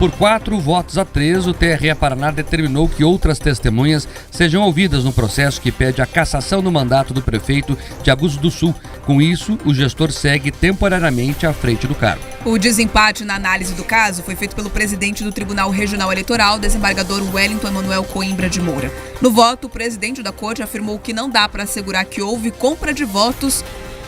Por 4 votos a 3, o TRE Paraná determinou que outras testemunhas sejam ouvidas no processo que pede a cassação do mandato do prefeito de Agudos do Sul. Com isso, o gestor segue temporariamente à frente do cargo. O desempate na análise do caso foi feito pelo presidente do Tribunal Regional Eleitoral, desembargador Wellington Emanuel Coimbra de Moura. No voto, o presidente da corte afirmou que não dá para assegurar que houve compra de votos,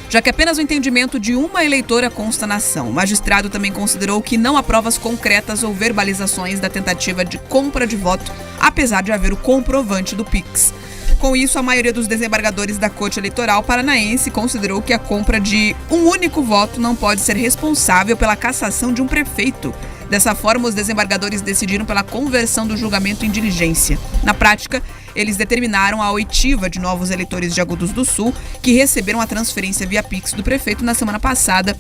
já que apenas o entendimento de uma eleitora consta na ação. O magistrado também considerou que não há provas concretas ou verbalizações da tentativa de compra de voto, apesar de haver o comprovante do Pix. Com isso, a maioria dos desembargadores da Corte Eleitoral Paranaense considerou que a compra de um único voto não pode ser responsável pela cassação de um prefeito. Dessa forma, os desembargadores decidiram pela conversão do julgamento em diligência. Na prática, eles determinaram a oitiva de novos eleitores de Agudos do Sul que receberam a transferência via Pix do prefeito na semana passada,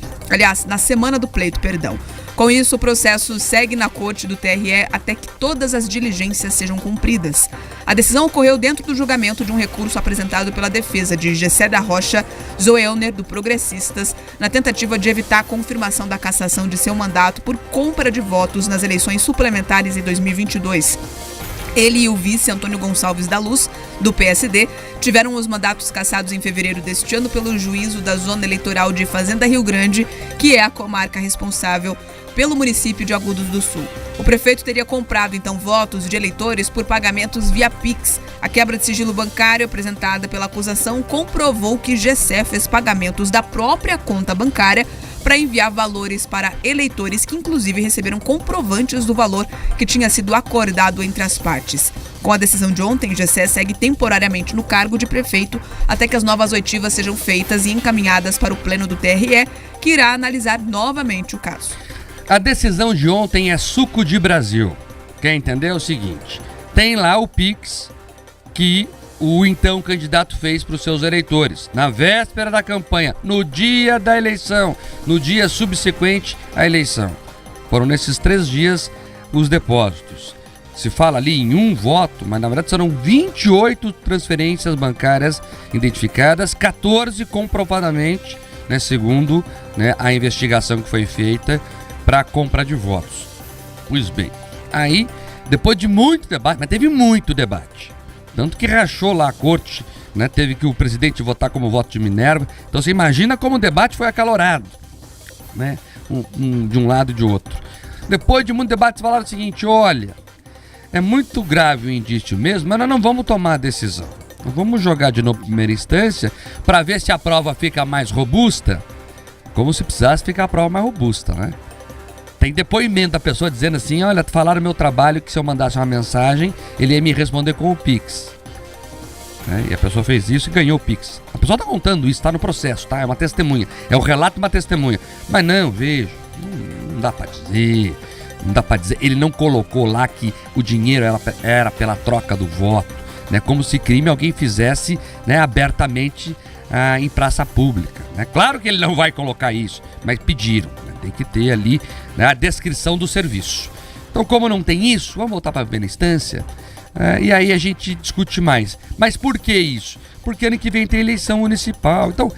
na semana do pleito, perdão. Com isso, o processo segue na corte do TRE até que todas as diligências sejam cumpridas. A decisão ocorreu dentro do julgamento de um recurso apresentado pela defesa de Gessé da Rocha Zoelner, do Progressistas, na tentativa de evitar a confirmação da cassação de seu mandato por compra de votos nas eleições suplementares em 2022. Ele e o vice Antônio Gonçalves da Luz, do PSD, tiveram os mandatos cassados em fevereiro deste ano pelo juízo da Zona Eleitoral de Fazenda Rio Grande, que é a comarca responsável pelo município de Agudos do Sul. O prefeito teria comprado, então, votos de eleitores por pagamentos via Pix. A quebra de sigilo bancário apresentada pela acusação comprovou que Gessé fez pagamentos da própria conta bancária para enviar valores para eleitores que, inclusive, receberam comprovantes do valor que tinha sido acordado entre as partes. Com a decisão de ontem, Gessé segue temporariamente no cargo de prefeito até que as novas oitivas sejam feitas e encaminhadas para o pleno do TRE, que irá analisar novamente o caso. A decisão de ontem é suco de Brasil. Quer entender? É o seguinte: tem lá o Pix que o então candidato fez para os seus eleitores, na véspera da campanha, no dia da eleição, no dia subsequente à eleição. Foram nesses 3 dias os depósitos. Se fala ali em um voto, mas na verdade serão 28 transferências bancárias identificadas, 14 comprovadamente, segundo a investigação que foi feita para a compra de votos. Pois bem, aí, depois de muito debate, mas teve muito debate, tanto que rachou lá a corte, teve que o presidente votar como voto de Minerva. Então você imagina como o debate foi acalorado, de um lado e de outro. Depois de muito debate, falaram o seguinte: olha, é muito grave o indício mesmo, mas nós não vamos tomar a decisão. Nós vamos jogar de novo em primeira instância para ver se a prova fica mais robusta, como se precisasse ficar a prova mais robusta, Tem depoimento da pessoa dizendo assim: olha, falaram no meu trabalho que se eu mandasse uma mensagem, ele ia me responder com o Pix. E a pessoa fez isso e ganhou o Pix. A pessoa está contando isso, está no processo, é uma testemunha. É o relato de uma testemunha. Mas não, veja, não dá para dizer. Não dá para dizer. Ele não colocou lá que o dinheiro era pela troca do voto. Como se crime alguém fizesse abertamente em praça pública. Claro que ele não vai colocar isso, mas pediram. Tem que ter ali a descrição do serviço. Então, como não tem isso, vamos voltar para a primeira instância, e aí a gente discute mais. Mas por que isso? Porque ano que vem tem eleição municipal. Então,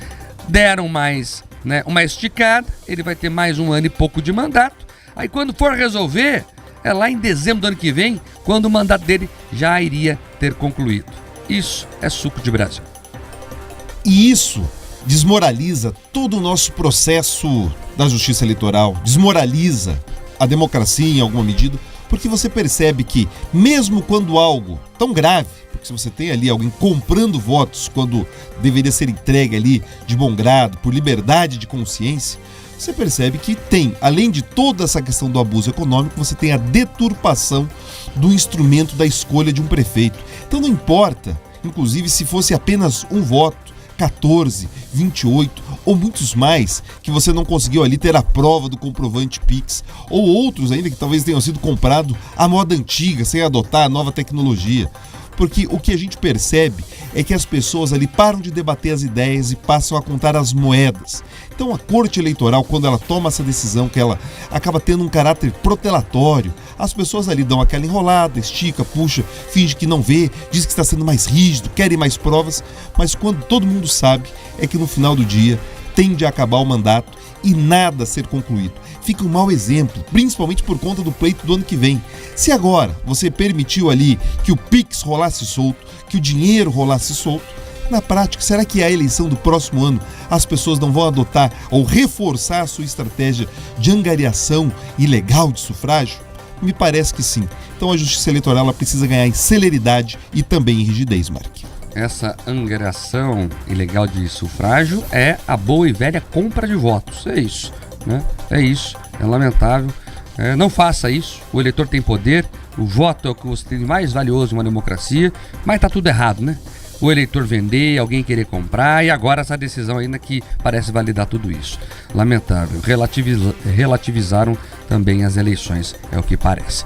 deram mais uma esticada, ele vai ter mais 1 ano e pouco de mandato. Aí quando for resolver, é lá em dezembro do ano que vem, quando o mandato dele já iria ter concluído. Isso é suco de Brasil. E isso desmoraliza todo o nosso processo da justiça eleitoral, desmoraliza a democracia em alguma medida, porque você percebe que mesmo quando algo tão grave, porque se você tem ali alguém comprando votos quando deveria ser entregue ali de bom grado, por liberdade de consciência, você percebe que tem, além de toda essa questão do abuso econômico, você tem a deturpação do instrumento da escolha de um prefeito. Então não importa, inclusive, se fosse apenas um voto, 14, 28 ou muitos mais, que você não conseguiu ali ter a prova do comprovante Pix, ou outros ainda que talvez tenham sido comprados à moda antiga, sem adotar a nova tecnologia. Porque o que a gente percebe é que as pessoas ali param de debater as ideias e passam a contar as moedas. Então a Corte Eleitoral, quando ela toma essa decisão, que ela acaba tendo um caráter protelatório, as pessoas ali dão aquela enrolada, estica, puxa, finge que não vê, diz que está sendo mais rígido, querem mais provas, mas quando todo mundo sabe é que no final do dia tende a acabar o mandato e nada a ser concluído. Fica um mau exemplo, principalmente por conta do pleito do ano que vem. Se agora você permitiu ali que o Pix rolasse solto, que o dinheiro rolasse solto, na prática, será que a eleição do próximo ano as pessoas não vão adotar ou reforçar a sua estratégia de angariação ilegal de sufrágio? Me parece que sim. Então a Justiça Eleitoral ela precisa ganhar em celeridade e também em rigidez, Mark. Essa angariação ilegal de sufrágio é a boa e velha compra de votos. É isso, né? É isso. É lamentável. Não faça isso. O eleitor tem poder. O voto é o que você tem de mais valioso em uma democracia. Mas tá tudo errado, né? O eleitor vender, alguém querer comprar e agora essa decisão ainda que parece validar tudo isso. Lamentável. Relativizaram também as eleições, é o que parece.